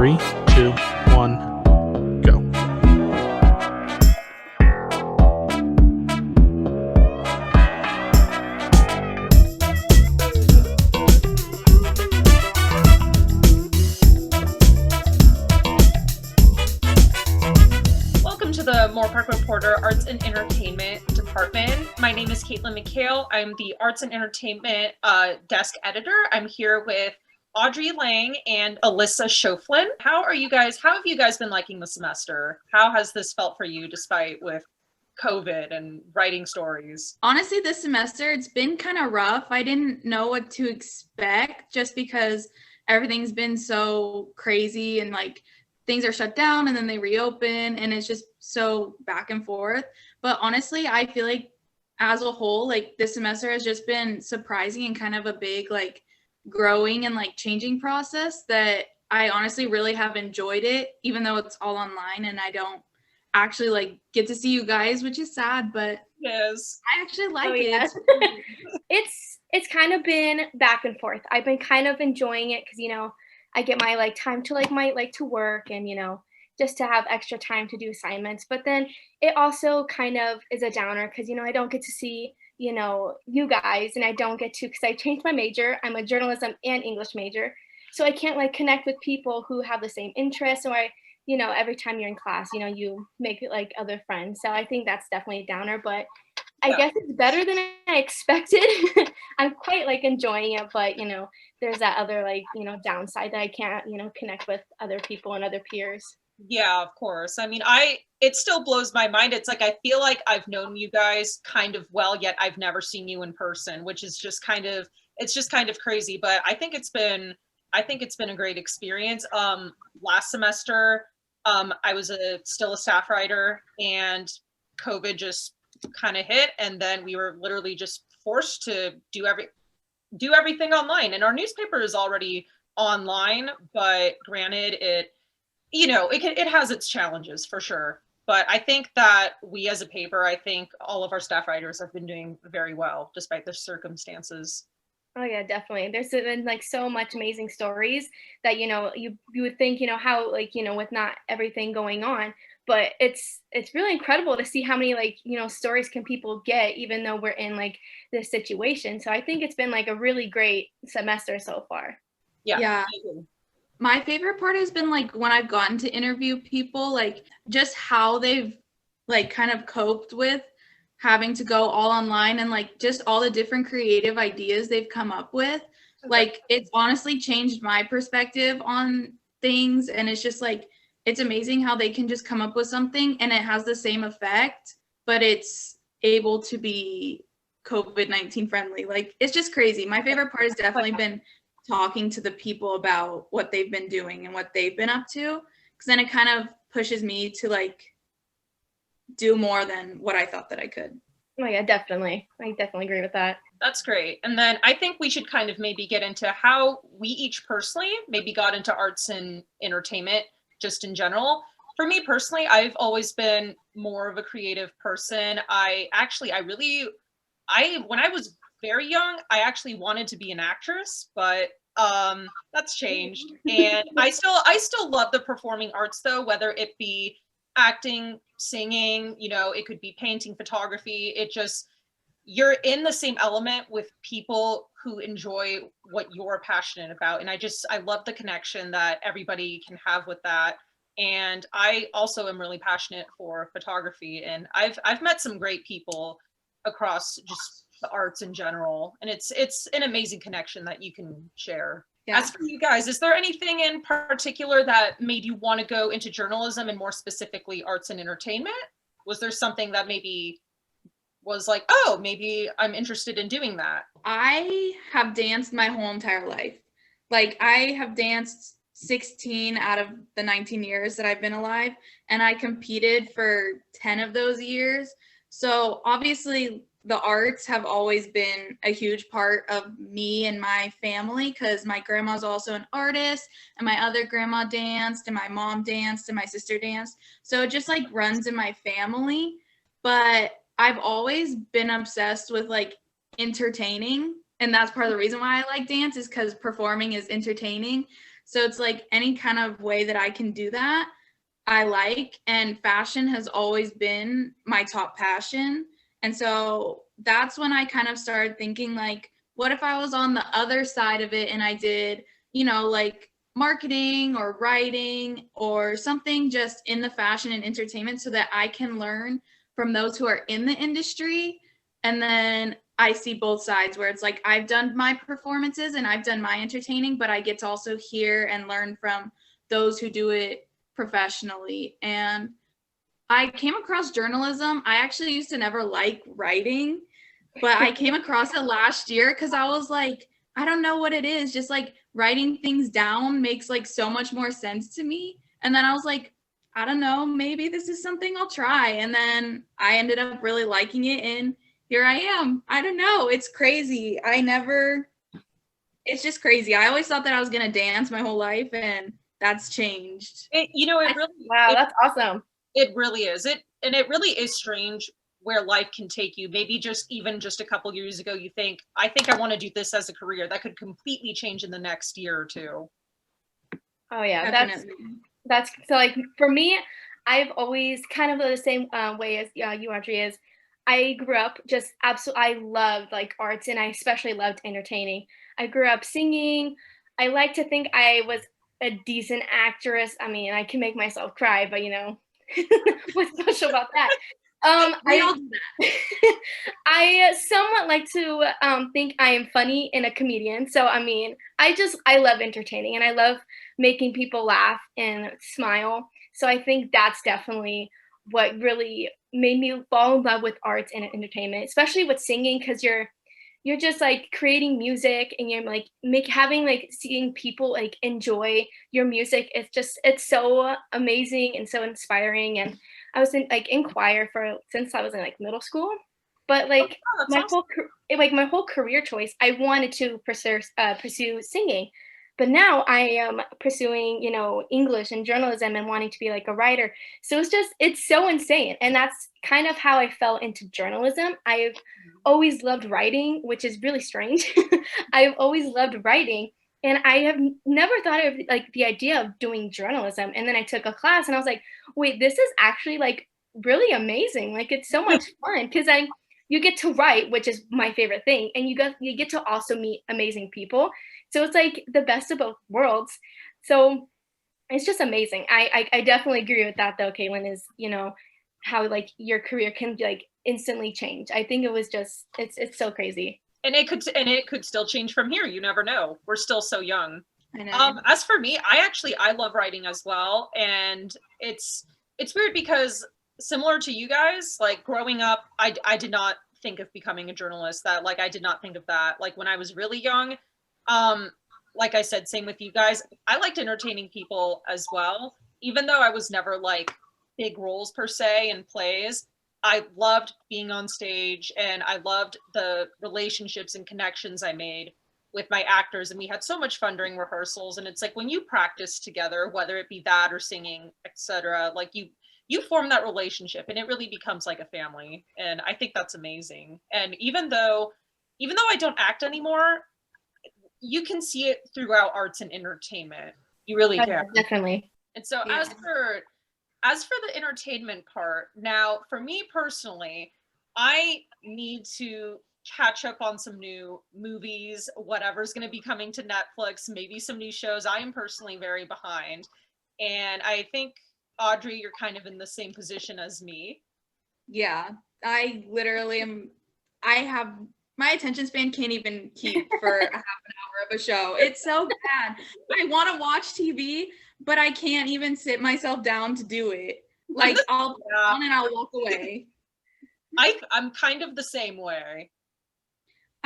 3, 2, 1, go. Welcome to the Moorpark Reporter Arts and Entertainment Department. My name is Caitlin McHale. I'm the Arts and Entertainment Desk Editor. I'm here with Audrey Lang and Alissa SCHOEPFLIN. How have you guys been liking the semester? How has this felt for you despite with COVID and writing stories? Honestly, this semester, it's been kind of rough. I didn't know what to expect just because everything's been so crazy and like things are shut down and then they reopen and it's just so back and forth. But honestly, I feel like as a whole, like this semester has just been surprising and kind of a big like growing and like changing process that I honestly really have enjoyed it, even though it's all online and I don't actually like get to see you guys, which is sad, but yes, I actually like it. It's kind of been back and forth. I've been kind of enjoying it because I get my like time to to work and just to have extra time to do assignments. But then it also kind of is a downer because I don't get to see you guys, and I don't get to because I changed my major. I'm a journalism and English major, so I can't like connect with people who have the same interests. Or every time you're in class, you make like other friends. So I think that's definitely a downer, but I guess it's better than I expected. I'm quite like enjoying it, but there's that other like downside that I can't connect with other people and other peers. Yeah, of course. I mean, it still blows my mind. It's like I feel like I've known you guys kind of well, yet I've never seen you in person, which is just kind of crazy. But I think it's been a great experience. Last semester, I was still a staff writer, and COVID just kind of hit, and then we were literally just forced to do everything online. And our newspaper is already online, but granted, it has its challenges for sure. But I think that we as a paper, I think all of our staff writers have been doing very well despite the circumstances. Oh yeah, definitely. There's been like so much amazing stories that you would think how like with not everything going on, but it's really incredible to see how many like stories can people get even though we're in like this situation. So I think it's been like a really great semester so far. Yeah. My favorite part has been like when I've gotten to interview people, like just how they've like kind of coped with having to go all online and like just all the different creative ideas they've come up with. Like it's honestly changed my perspective on things, and it's just like it's amazing how they can just come up with something and it has the same effect, but it's able to be COVID-19 friendly. Like it's just crazy. My favorite part has definitely been talking to the people about what they've been doing and what they've been up to, because then it kind of pushes me to like do more than what I thought that I could. Oh yeah, definitely. I definitely agree with that. That's great. And then I think we should kind of maybe get into how we each personally maybe got into arts and entertainment just in general. For me personally, I've always been more of a creative person. When I was very young, I actually wanted to be an actress, but that's changed. And I still love the performing arts though, whether it be acting, singing, it could be painting, photography. You're in the same element with people who enjoy what you're passionate about. And I love the connection that everybody can have with that. And I also am really passionate for photography, and I've met some great people across just the arts in general, and it's an amazing connection that you can share. Yeah. As for you guys, is there anything in particular that made you want to go into journalism and more specifically arts and entertainment? Was there something that maybe was like, oh, maybe I'm interested in doing that? I have danced my whole entire life. Like I have danced 16 out of the 19 years that I've been alive, and I competed for 10 of those years. So obviously the arts have always been a huge part of me and my family, because my grandma's also an artist, and my other grandma danced, and my mom danced, and my sister danced. So it just like runs in my family. But I've always been obsessed with like entertaining, and that's part of the reason why I like dance, is because performing is entertaining. So it's like any kind of way that I can do that, I like. And fashion has always been my top passion. And so that's when I kind of started thinking, like, what if I was on the other side of it and I did, you know, like marketing or writing or something just in the fashion and entertainment, so that I can learn from those who are in the industry. And then I see both sides, where it's like I've done my performances and I've done my entertaining, but I get to also hear and learn from those who do it professionally. And I came across journalism. I actually used to never like writing, but I came across it last year because I was like, I don't know what it is. Just like writing things down makes like so much more sense to me. And then I was like, I don't know, maybe this is something I'll try. And then I ended up really liking it. And here I am. I don't know. It's crazy. It's just crazy. I always thought that I was going to dance my whole life, and that's changed. Wow, that's awesome. It really is. It really is strange where life can take you. Maybe even just a couple years ago, you think, I think I want to do this as a career. That could completely change in the next year or two. Oh yeah, Definitely. that's so, like, for me, I've always kind of the same way as you, Audrey, is I grew up just I loved like arts, and I especially loved entertaining. I grew up singing. I like to think I was a decent actress. I mean, I can make myself cry, but you know, what's special about that? We all do that. I somewhat like to think I am funny and a comedian. So I mean, I love entertaining, and I love making people laugh and smile. So I think that's definitely what really made me fall in love with arts and entertainment, especially with singing, because you're just like creating music, and you're like having like seeing people like enjoy your music. It's so amazing and so inspiring. And I was in choir since I was in like middle school, but like my whole career choice, I wanted to pursue singing. But now I am pursuing, you know, English and journalism and wanting to be like a writer. So it's so insane. And that's kind of how I fell into journalism. I've always loved writing, which is really strange. I've always loved writing. And I have never thought of like the idea of doing journalism. And then I took a class and I was like, wait, this is actually like really amazing. Like, it's so much fun because you get to write, which is my favorite thing. And you get to also meet amazing people. So it's like the best of both worlds. So it's just amazing. I definitely agree with that though, Caitlin, is, you know, how like your career can like instantly change. I think it's so crazy. And it could still change from here. You never know. We're still so young. I know. As for me, I love writing as well. And it's weird because similar to you guys, like growing up, I did not think of becoming a journalist. That like I did not think of that. Like when I was really young, like I said, same with you guys. I liked entertaining people as well, even though I was never like big roles per se in plays. I loved being on stage, and I loved the relationships and connections I made with my actors. And we had so much fun during rehearsals. And it's like when you practice together, whether it be that or singing, etc., like you form that relationship, and it really becomes like a family. And I think that's amazing. And even though I don't act anymore, you can see it throughout arts and entertainment. You really can. Definitely. And so as for the entertainment part, now for me personally, I need to catch up on some new movies, whatever's going to be coming to Netflix, maybe some new shows. I am personally very behind. And I think, Audrey, you're kind of in the same position as me. Yeah, I literally am. My attention span can't even keep for a half an hour of a show. It's so bad. I want to watch TV, but I can't even sit myself down to do it. Like I'll put on and I'll walk away. I'm kind of the same way.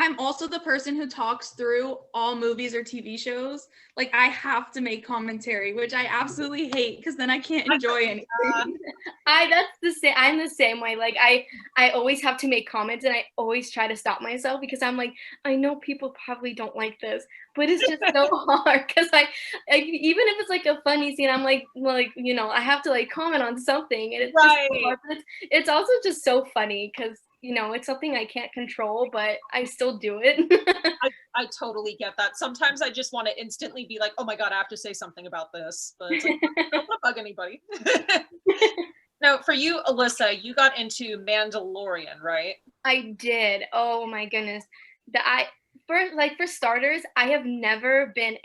I'm also the person who talks through all movies or TV shows. Like I have to make commentary, which I absolutely hate because then I can't enjoy anything. I'm the same way. Like I always have to make comments, and I always try to stop myself because I'm like, I know people probably don't like this, but it's just so hard because I even if it's like a funny scene, I'm like you know, I have to like comment on something, and it's right. Just so hard, but it's also just so funny because, you know, it's something I can't control, but I still do it. I totally get that. Sometimes I just want to instantly be like, oh my God, I have to say something about this. But it's like, I don't want to bug anybody. Now, for you, Alissa, you got into Mandalorian, right? I did. Oh my goodness. For starters, I have never been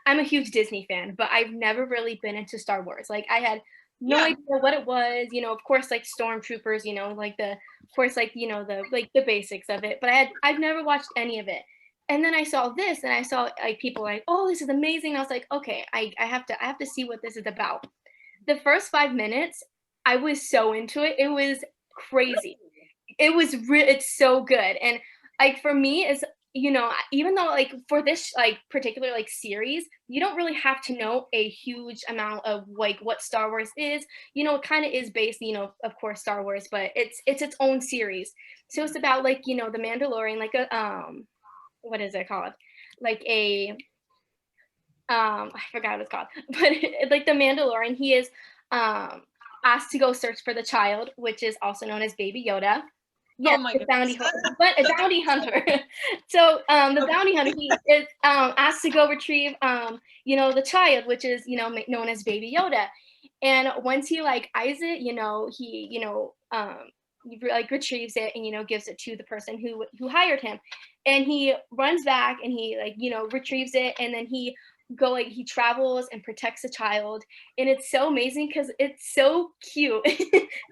I'm a huge Disney fan, but I've never really been into Star Wars. Like I had no idea what it was, of course like stormtroopers, like of course like, the basics of it, but I've never watched any of it. And then I saw this and I saw like people like, "Oh, this is amazing." And I was like, "Okay, I have to see what this is about." The first 5 minutes, I was so into it. It was crazy. It's so good. And like for me is, even though like for this like particular like series, you don't really have to know a huge amount of like what Star Wars is. It kind of is based, of course Star Wars, but it's its own series. So it's about like, the Mandalorian, like a what is it called? Like a I forgot what it's called, but like the Mandalorian, he is asked to go search for the child, which is also known as Baby Yoda. Yeah, the bounty hunter, but a bounty hunter. So the bounty hunter, he is asked to go retrieve the child, which is known as Baby Yoda. And once he like eyes it, he like retrieves it and gives it to the person who hired him. And he runs back and he like retrieves it, and then he travels and protects a child, and it's so amazing because it's so cute.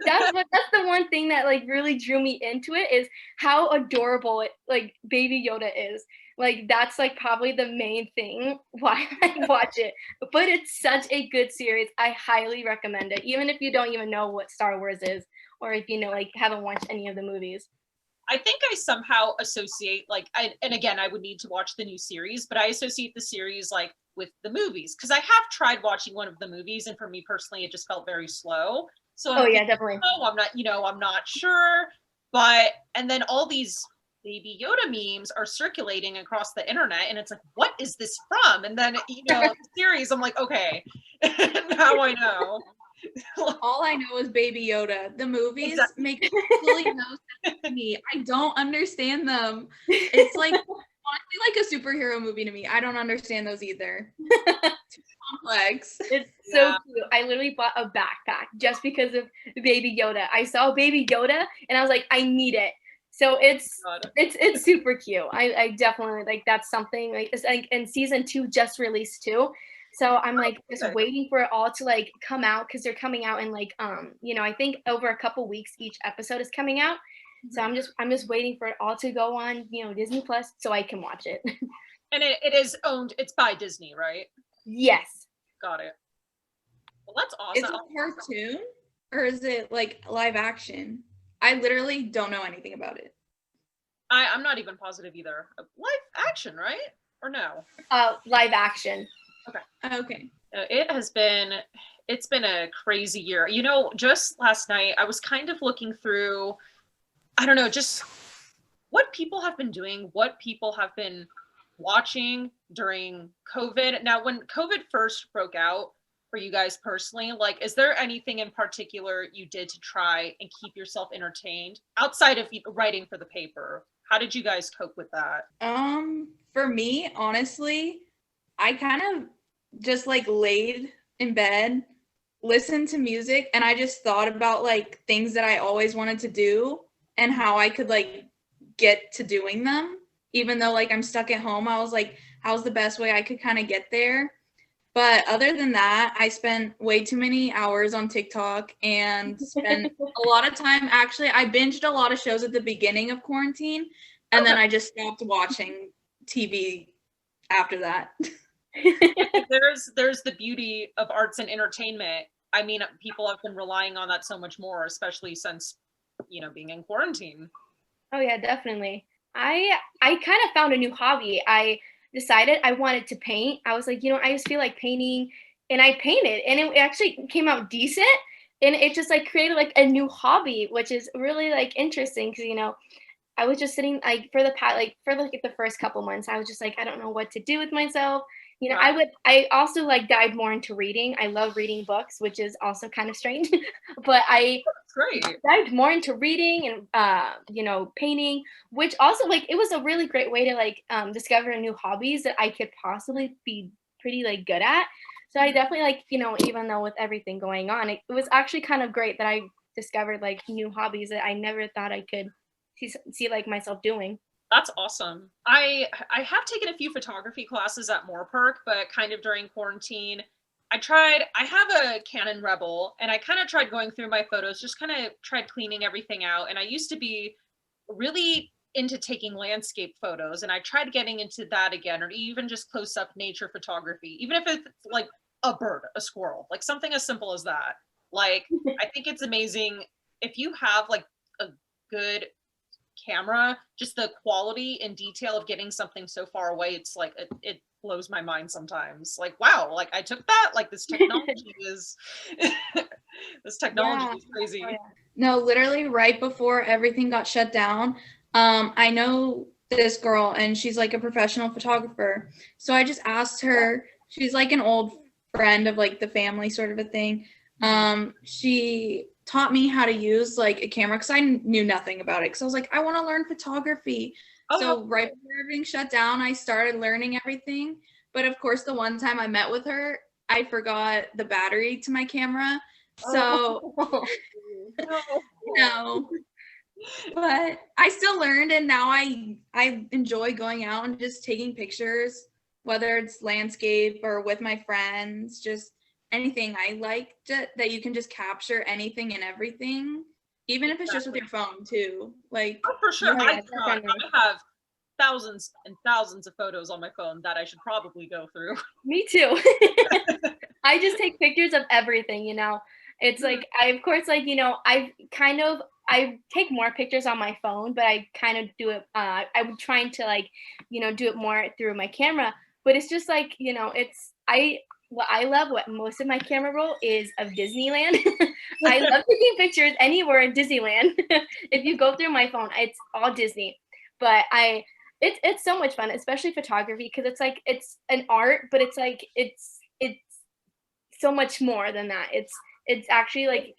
That's the one thing that like really drew me into it, is how adorable like Baby Yoda is. Like that's like probably the main thing why I watch it. But it's such a good series. I highly recommend it, even if you don't even know what Star Wars is, or if like haven't watched any of the movies. I think I somehow associate and again, I would need to watch the new series, but I associate the series like with the movies, because I have tried watching one of the movies, and for me personally, it just felt very slow. So definitely. I'm not sure. And then all these Baby Yoda memes are circulating across the internet, and it's like, what is this from? And then the series, I'm like, okay, now I know. All I know is Baby Yoda. The movies make absolutely no sense to me. I don't understand them. It's like honestly like a superhero movie to me. I don't understand those either. Too complex. It's so cute. I literally bought a backpack just because of Baby Yoda. I saw Baby Yoda and I was like, I need it. So it's super cute. I definitely like, that's something like it's like, and season 2 just released too. So I'm like just waiting for it all to like come out, because they're coming out in like I think over a couple weeks each episode is coming out. So I'm just waiting for it all to go on Disney Plus so I can watch it. And it is owned. It's by Disney, right? Yes. Got it. Well, that's awesome. Is it a cartoon or is it like live action? I literally don't know anything about it. I'm not even positive either. Live action, right? Or no? Live action. Okay. It's been a crazy year. Just last night I was kind of looking through, I don't know, just what people have been doing, what people have been watching during COVID. Now, when COVID first broke out for you guys personally, like, is there anything in particular you did to try and keep yourself entertained outside of writing for the paper? How did you guys cope with that? For me, honestly, I kind of just like laid in bed, listened to music, and I just thought about like things that I always wanted to do and how I could like get to doing them. Even though like I'm stuck at home, I was like, how's the best way I could kind of get there? But other than that, I spent way too many hours on TikTok and spent a lot of time. Actually, I binged a lot of shows at the beginning of quarantine, and then I just stopped watching TV after that. There's the beauty of arts and entertainment. I mean, people have been relying on that so much more, especially since being in quarantine. Oh yeah, definitely. I kind of found a new hobby. I decided I wanted to paint. I was like, I just feel like painting, and I painted, and it actually came out decent, and it just like created like a new hobby, which is really like interesting, because I was just sitting like for the first couple months, I was just like, I don't know what to do with myself. I also like dived more into reading. I love reading books, which is also kind of strange, but I great. Dived more into reading and painting, which also like it was a really great way to like discover new hobbies that I could possibly be pretty like good at. So I definitely like, even though with everything going on, it was actually kind of great that I discovered like new hobbies that I never thought I could see like myself doing. That's awesome. I have taken a few photography classes at Moorpark, but kind of during quarantine. I have a Canon Rebel, and I kind of tried going through my photos, just kind of tried cleaning everything out. And I used to be really into taking landscape photos, and I tried getting into that again, or even just close up nature photography, even if it's like a bird, a squirrel, like something as simple as that. Like, I think it's amazing if you have like a good camera, just the quality and detail of getting something so far away, it's like it blows my mind sometimes. Like, wow, like I took that, like this technology is this technology is crazy. Oh, yeah. No, literally right before everything got shut down, I know this girl and she's like a professional photographer. So I just asked her, she's like an old friend of like the family sort of a thing. She taught me how to use like a camera because I knew nothing about it. Because I was like, I want to learn photography. So right before everything shut down, I started learning everything. But of course, the one time I met with her, I forgot the battery to my camera. So, but I still learned, and now I enjoy going out and just taking pictures, whether it's landscape or with my friends, just anything. I like that you can just capture anything and everything, even if it's just with your phone too. Like, for sure. I have thousands and thousands of photos on my phone that I should probably go through. Me too. I just take pictures of everything, It's like, I take more pictures on my phone, but I kind of do it, I'm trying to like, do it more through my camera, but it's just like, what I love, what most of my camera roll is of Disneyland. I love taking pictures anywhere in Disneyland. If you go through my phone, it's all Disney, but it's so much fun, especially photography, because it's like, it's an art, but it's like, it's so much more than that. It's actually like,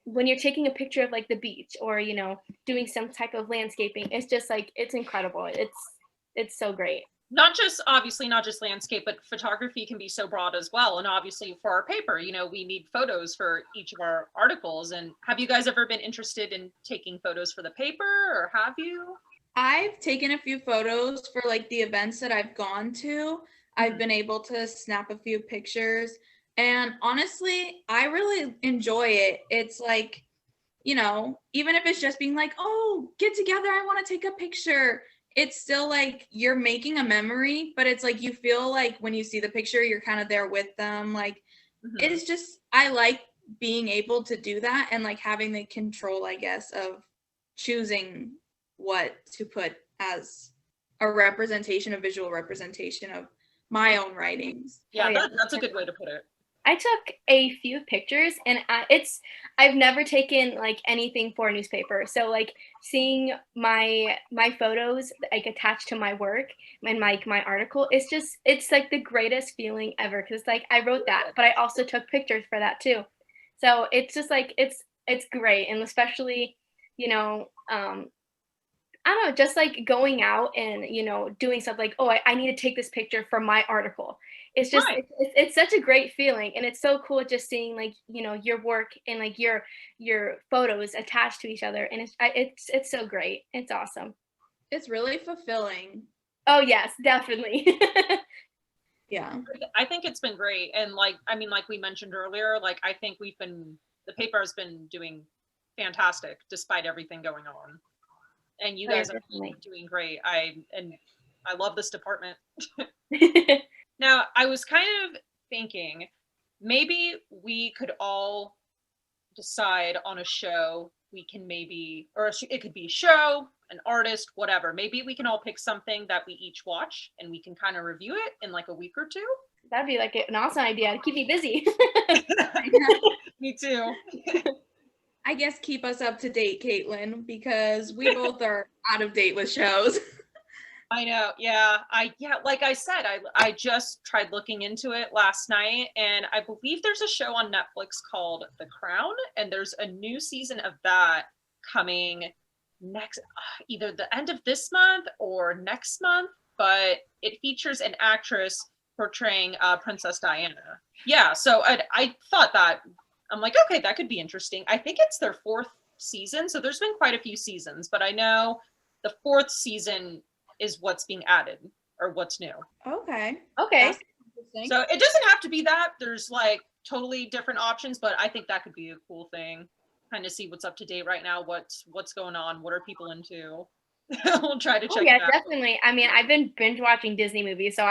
when you're taking a picture of like the beach or, doing some type of landscaping, it's just like, it's incredible. It's so great. Not just landscape, but photography can be so broad as well. And obviously for our paper, we need photos for each of our articles. And have you guys ever been interested in taking photos for the paper, or have you? I've taken a few photos for like the events that I've gone to. I've been able to snap a few pictures, and honestly, I really enjoy it. It's like, even if it's just being like, oh, get together, I want to take a picture. It's still like you're making a memory, but it's like you feel like when you see the picture, you're kind of there with them. Like, it's just, I like being able to do that and like having the control, I guess, of choosing what to put as a visual representation of my own writings. Yeah, that's a good way to put it. I took a few pictures, and I've never taken like anything for a newspaper. So like seeing my photos like attached to my work and like my article, it's like the greatest feeling ever, because like I wrote that, but I also took pictures for that too. So it's just like it's great, and especially I don't know, just like going out and, doing stuff like, oh, I need to take this picture for my article. It's just, it's such a great feeling. And it's so cool just seeing like, your work and like your photos attached to each other. And it's so great. It's awesome. It's really fulfilling. Oh yes, definitely. Yeah. I think it's been great. And like we mentioned earlier, like I think the paper has been doing fantastic despite everything going on. And you guys are doing great. I love this department. Now, I was kind of thinking maybe we could all decide on a show. We can it could be a show, an artist, whatever. Maybe we can all pick something that we each watch, and we can kind of review it in like a week or two. That'd be like an awesome idea to keep me busy. Me too. I guess keep us up to date, Caitlin, because we both are out of date with shows. I know. Yeah. Like I said, I just tried looking into it last night, and I believe there's a show on Netflix called The Crown, and there's a new season of that coming next, either the end of this month or next month, but it features an actress portraying Princess Diana. Yeah. So I thought that, I'm like, okay, that could be interesting. I think it's their 4th season. So there's been quite a few seasons, but I know the 4th season is what's being added or what's new. Okay. Okay. So it doesn't have to be that. There's like totally different options, but I think that could be a cool thing. Kind of see what's up to date right now. What's going on? What are people into? We'll try to check it out. Definitely. I mean, I've been binge watching Disney movies, so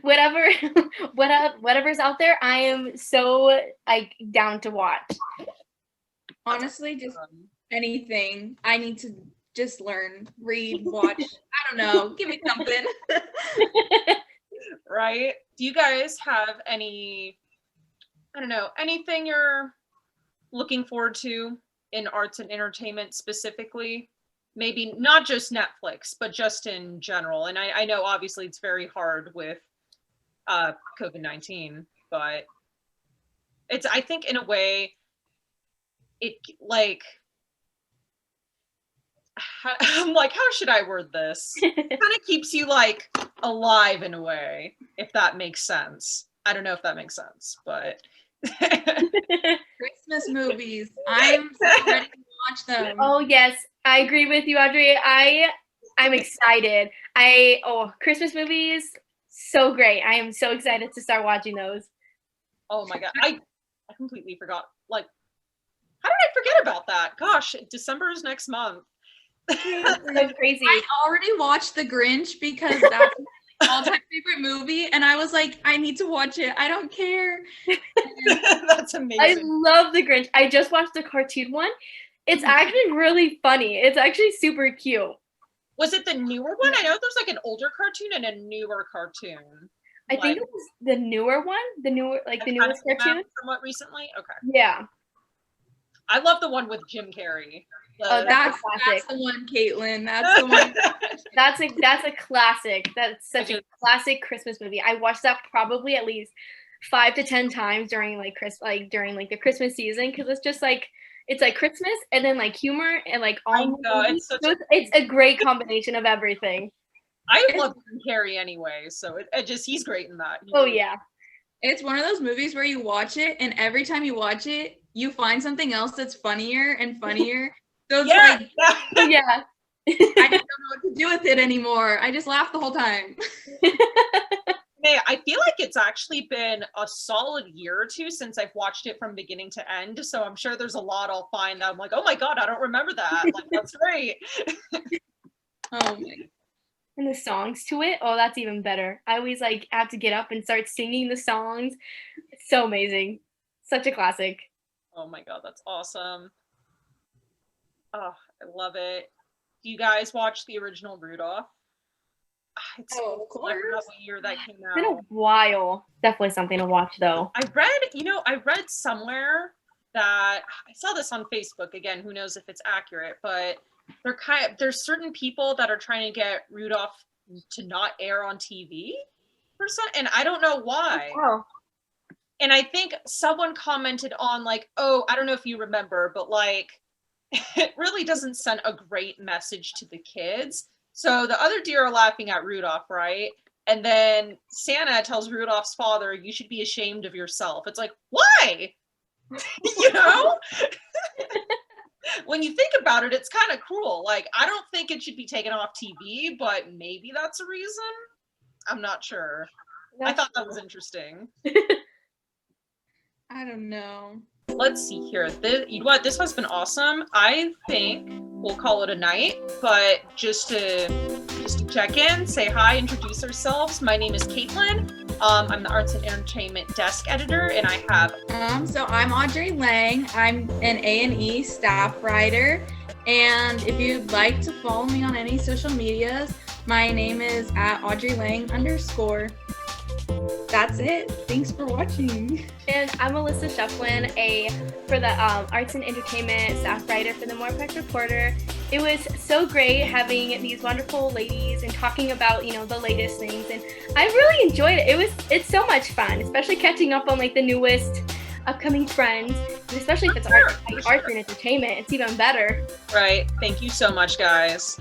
whatever's out there, I am so like down to watch. Honestly, just anything. I need to just learn, read, watch. I don't know. Give me something. Right? Do you guys have any, I don't know, anything you're looking forward to in arts and entertainment specifically? Maybe not just Netflix, but just in general. And I know obviously it's very hard with COVID-19, but it's, I think in a way, it like, I'm like, how should I word this? It kind of keeps you like alive in a way, if that makes sense. I don't know if that makes sense, but Christmas movies. I'm so ready to watch them. Oh yes, I agree with you, Audrey. I'm excited. Christmas movies, so great. I am so excited to start watching those. Oh my god, I completely forgot. Like, how did I forget about that? Gosh, December is next month. So crazy. I already watched The Grinch because that's my all-time favorite movie, and I was like, I need to watch it. I don't care. That's amazing. I love The Grinch. I just watched the cartoon one. It's actually really funny. It's actually super cute. Was it the newer one? I know there's like an older cartoon and a newer cartoon. I think it was the newer one, the newest cartoon. Somewhat recently? Okay. Yeah. I love the one with Jim Carrey. That's the one, Caitlin. That's the one. That's a classic. That's such a classic Christmas movie. I watched that probably at least 5 to 10 times during the Christmas season, because it's just like, it's like Christmas and then like humor and like all. It's a great combination of everything. I love Jim Carrey anyway, so he's great in that. Yeah. It's one of those movies where you watch it, and every time you watch it, you find something else that's funnier and funnier. So it's like, yeah. I just don't know what to do with it anymore. I just laugh the whole time. Hey, I feel like it's actually been a solid year or two since I've watched it from beginning to end. So I'm sure there's a lot I'll find that I'm like, oh my God, I don't remember that. Like, that's great. Oh my. And the songs to it, oh, that's even better. I always like have to get up and start singing the songs. It's so amazing. Such a classic. Oh my God, that's awesome. Oh, I love it. Do you guys watch the original Rudolph? Of course. I forgot what year that came out. It's been a while. Definitely something to watch though. I read somewhere that, I saw this on Facebook again, who knows if it's accurate, but there's certain people that are trying to get Rudolph to not air on TV and I don't know why. Oh. And I think someone commented on like, oh, I don't know if you remember, but like, it really doesn't send a great message to the kids. So the other deer are laughing at Rudolph, right? And then Santa tells Rudolph's father, you should be ashamed of yourself. It's like, why? You know? When you think about it, it's kind of cruel. Like, I don't think it should be taken off TV, but maybe that's a reason. I'm not sure. I thought that was interesting. I don't know. Let's see here. You know what? This has been awesome. I think we'll call it a night, but just to check in, say hi, introduce ourselves. My name is Caitlin. I'm the Arts and Entertainment Desk Editor, and I have... So I'm Audrey Lang. I'm an A&E staff writer, and if you'd like to follow me on any social medias, my name is @AudreyLang_. That's it. Thanks for watching. And I'm Alissa SCHOEPFLIN, for the Arts and Entertainment staff writer for the Moorpark Reporter. It was so great having these wonderful ladies and talking about, the latest things, and I really enjoyed it. It's so much fun, especially catching up on like the newest upcoming trends, and especially if it's arts and entertainment, it's even better. Right. Thank you so much, guys.